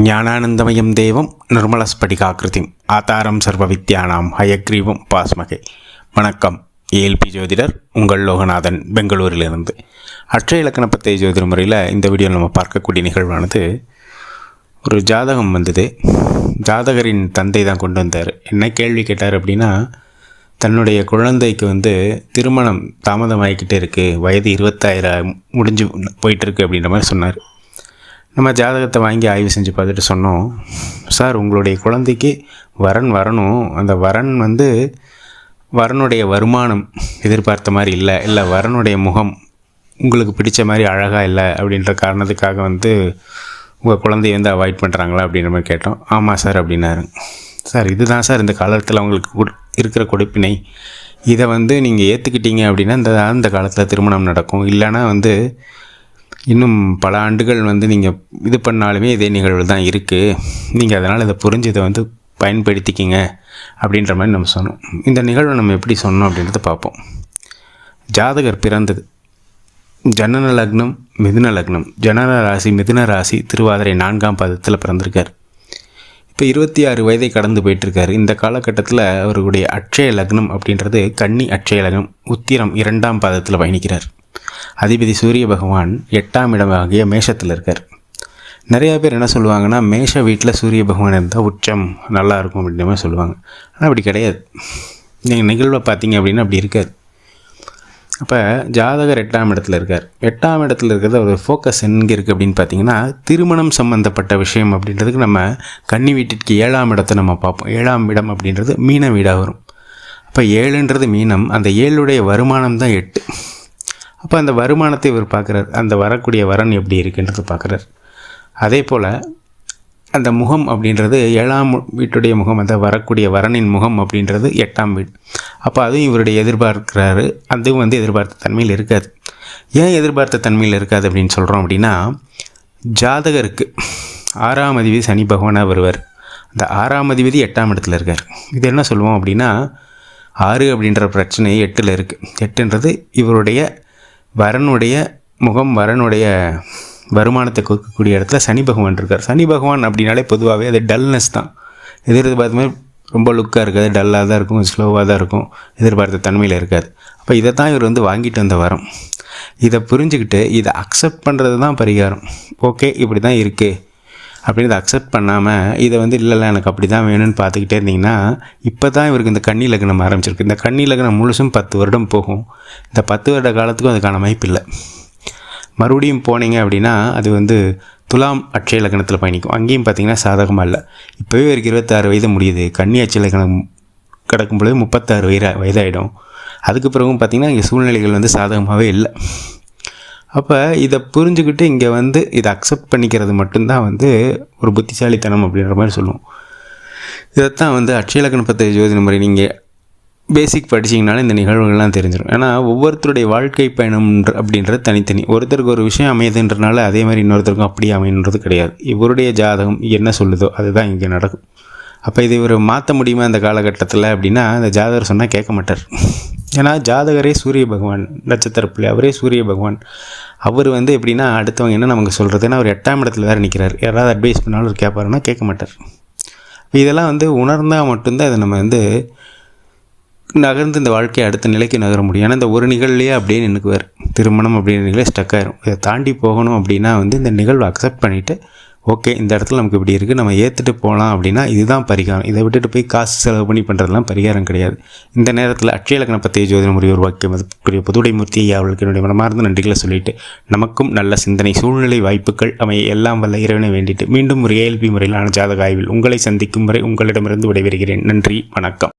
ஞானானந்தமயம் தேவம் நிர்மலஸ்படிகாக்கிருதிம் ஆதாரம் சர்வ வித்யானாம் ஹயக்ரீவம் பாஸ்மகே. வணக்கம். ஏஎல்பி ஜோதிடர் உங்கள் லோகநாதன், பெங்களூரிலிருந்து. அட்சய இலக்கண பத்திய ஜோதிட முறையில் இந்த வீடியோவில் நம்ம பார்க்கக்கூடிய நிகழ்வானது, ஒரு ஜாதகம் வந்தது. ஜாதகரின் தந்தை தான் கொண்டு வந்தார். என்ன கேள்வி கேட்டார் அப்படின்னா, தன்னுடைய குழந்தைக்கு திருமணம் தாமதமாகிக்கிட்டே இருக்குது, வயது 26 முடிஞ்சு போயிட்டுருக்கு அப்படின்ற மாதிரி சொன்னார். நம்ம ஜாதகத்தை வாங்கி ஆய்வு செஞ்சு பார்த்துட்டு சொன்னோம், சார் உங்களுடைய குழந்தைக்கு வரன் வரணும், அந்த வரன் வரனுடைய வருமானம் எதிர்பார்த்த மாதிரி இல்லை வரனுடைய முகம் உங்களுக்கு பிடிச்ச மாதிரி அழகாக இல்லை அப்படின்ற காரணத்துக்காக உங்கள் குழந்தைய அவாய்ட் பண்ணுறாங்களா அப்படின்ற மாதிரி கேட்டோம். ஆமாம் சார் அப்படின்னாரு. சார் இதுதான் சார் இந்த காலத்தில் அவங்களுக்கு இருக்கிற கொடுப்பினை, இதை நீங்கள் ஏற்றுக்கிட்டீங்க அப்படின்னா இந்த காலத்தில் திருமணம் நடக்கும். இல்லைன்னா இன்னும் பல ஆண்டுகள் நீங்கள் இது பண்ணாலுமே இதே நிகழ்வு தான் இருக்குது. நீங்கள் அதனால் இதை புரிஞ்சு இதை பயன்படுத்திக்கிங்க அப்படின்ற மாதிரி நம்ம சொன்னோம். இந்த நிகழ்வை நம்ம எப்படி சொன்னோம் அப்படின்றத பார்ப்போம். ஜாதகர் பிறந்தது ஜனன லக்னம் மிதுன லக்னம், ஜனன ராசி மிதுன ராசி, திருவாதிரை 4ஆம் பாதத்தில் பிறந்திருக்கார். இப்போ 26 வயதை கடந்து போயிட்டுருக்கார். இந்த காலகட்டத்தில் அவருடைய அட்சய லக்னம் அப்படின்றது கன்னி அட்சய லக்னம், உத்திரம் 2ஆம் பாதத்தில் பயணிக்கிறார். அதிபதி சூரிய பகவான் 8ஆம் இடமாகிய மேஷத்தில் இருக்கார். நிறையா பேர் என்ன சொல்லுவாங்கன்னா, மேஷ வீட்டில் சூரிய பகவான் இருந்தால் உச்சம் நல்லாயிருக்கும் அப்படின்ற மாதிரி சொல்லுவாங்க. ஆனால் அப்படி கிடையாது. நீங்கள் நிகழ்வை பார்த்தீங்க அப்படின்னா அப்படி இருக்காது. அப்போ ஜாதகர் 8ஆம் இடத்துல இருக்கார். 8ஆம் இடத்துல இருக்கிறது ஒரு ஃபோக்கஸ் எங்கே இருக்குது அப்படின்னு பார்த்தீங்கன்னா, திருமணம் சம்மந்தப்பட்ட விஷயம் அப்படின்றதுக்கு நம்ம கன்னி வீட்டிற்கு 7ஆம் இடத்தை நம்ம பார்ப்போம். 7ஆம் இடம் அப்படின்றது மீன வீடாக வரும். அப்போ 7ன்றது மீனம், அந்த 7உடைய வருமானம் தான் 8. அப்போ அந்த வருமானத்தை இவர் பார்க்குறார், அந்த வரக்கூடிய வரன் எப்படி இருக்குன்றது பார்க்குறார். அதே போல் அந்த முகம் அப்படின்றது 7ஆம் வீட்டுடைய முகம், அந்த வரக்கூடிய வரனின் முகம் அப்படின்றது 8ஆம் வீடு. அப்போ அதுவும் இவருடைய எதிர்பார்க்கிறாரு, அதுவும் எதிர்பார்த்த தன்மையில் இருக்காது. ஏன் எதிர்பார்த்த தன்மையில் இருக்காது அப்படின்னு சொல்கிறோம் அப்படின்னா, ஜாதகருக்கு 6ஆம் அதிபதி சனி பகவானாக வருவார். அந்த 6ஆம் அதிபதி 8ஆம் இடத்துல இருக்கார். இது என்ன சொல்லுவோம் அப்படின்னா, 6 அப்படின்ற பிரச்சனை 8ல் இருக்குது. 8ன்றது இவருடைய வரனுடைய முகம், வரனுடைய வருமானத்தை கொடுக்கக்கூடிய இடத்துல சனி பகவான் இருக்கார். சனி பகவான் அப்படின்னாலே பொதுவாகவே அது டல்னஸ் தான். எதிர்பார்த்த மாதிரி ரொம்ப லுக்காக இருக்காது, டல்லாக தான் இருக்கும், ஸ்லோவாக தான் இருக்கும், எதிர்பார்த்த தன்மையில் இருக்காது. அப்போ இதை தான் இவர் வாங்கிட்டு வந்த வரம். இதை புரிஞ்சுக்கிட்டு இதை அக்செப்ட் பண்ணுறது தான் பரிகாரம். ஓகே இப்படி தான் இருக்குது அப்படின்னு இதை அக்செப்ட் பண்ணாமல் இதை இல்லை எனக்கு அப்படி தான் வேணும்னு பார்த்துக்கிட்டே இருந்தீங்கன்னா, இப்போ தான் இவருக்கு இந்த கன்னி லக்னம் ஆரம்பிச்சிருக்கு. இந்த கன்னி லக்னம் முழுசும் 10 வருடம் போகும். இந்த 10 வருட காலத்துக்கும் அதுக்கான வாய்ப்பு இல்லை. மறுபடியும் போனீங்க அப்படின்னா அது துலாம் அட்சய லக்னத்தில் பயணிக்கும். அங்கேயும் பார்த்திங்கன்னா சாதகமாக இல்லை. இப்போவே இவருக்கு 26 வயது முடியுது. கன்னி அட்சய லக்னம் கிடக்கும் பொழுது 36 வயதாகிடும். அதுக்கு பிறகும் பார்த்திங்கன்னா இங்கே சூழ்நிலைகள் சாதகமாகவே இல்லை. அப்போ இதை புரிஞ்சுக்கிட்டு இங்கே இதை அக்செப்ட் பண்ணிக்கிறது மட்டும்தான் ஒரு புத்திசாலித்தனம் அப்படின்ற மாதிரி சொல்லுவோம். இதைத்தான் அட்சய இலக்கண பத்திய ஜோதிட முறை நீங்கள் பேசிக் படிச்சிங்கனாலே இந்த நிகழ்வுகள்லாம் தெரிஞ்சிடும். ஏன்னா ஒவ்வொருத்தருடைய வாழ்க்கை பயணம் அப்படின்றது தனித்தனி. ஒருத்தருக்கு ஒரு விஷயம் அமையுதுன்றனால அதே மாதிரி இன்னொருத்தருக்கும் அப்படியே அமையன்றது கிடையாது. இவருடைய ஜாதகம் என்ன சொல்லுதோ அதுதான் இங்கே நடக்கும். அப்போ இது இவர் மாற்ற முடியுமா இந்த காலகட்டத்தில் அப்படின்னா, அந்த ஜாதகர் சொன்னால் கேட்க மாட்டார். ஏன்னா ஜாதகரே சூரிய பகவான் நட்சத்திரப்பிள்ளை, அவரே சூரிய பகவான். அவர் எப்படின்னா அடுத்தவங்க என்ன நமக்கு சொல்கிறது, ஏன்னா அவர் 8ஆம் இடத்துல வேறு நிற்கிறார். யாராவது அட்வைஸ் பண்ணாலும் அவர் கேட்பாருன்னா கேட்க மாட்டார். இப்போ இதெல்லாம் உணர்ந்தால் மட்டும்தான் இதை நம்ம நகர்ந்து இந்த வாழ்க்கையை அடுத்த நிலைக்கு நகர முடியும். ஏன்னா இந்த ஒரு நிகழ்லையே அப்படியே நின்றுக்குவார். திருமணம் அப்படின்ற நிகழ்வு ஸ்டக் ஆயிரும். இதை தாண்டி போகணும் அப்படின்னா இந்த நிகழ்வை அக்செப்ட் பண்ணிவிட்டு, ஓகே இந்த இடத்துல நமக்கு இப்படி இருக்குது, நம்ம ஏற்றுட்டு போகலாம் அப்படின்னா இதுதான் பரிகாரம். இதை விட்டுட்டு போய் காசு செலவு பண்ணி பண்ணுறதுலாம் பரிகாரம் கிடையாது. இந்த நேரத்தில் அட்சய இலக்கண பத்திய ஜோதிட முறை உருவாக்கிய மதிப்புக்குரிய புதுடைமூர்த்தி ஐயா அவர்களுக்கு என்னுடைய மனமார்ந்த நன்றிகளை சொல்லிவிட்டு, நமக்கும் நல்ல சிந்தனை சூழ்நிலை வாய்ப்புகள் அமைய எல்லாம் வல்ல இறைவனை வேண்டிட்டு மீண்டும் ஒரு ஏஎல்பி முறையிலான ஜாதக ஆய்வில் உங்களை சந்திக்கும் வரை உங்களிடமிருந்து விடைபெறுகிறேன். நன்றி, வணக்கம்.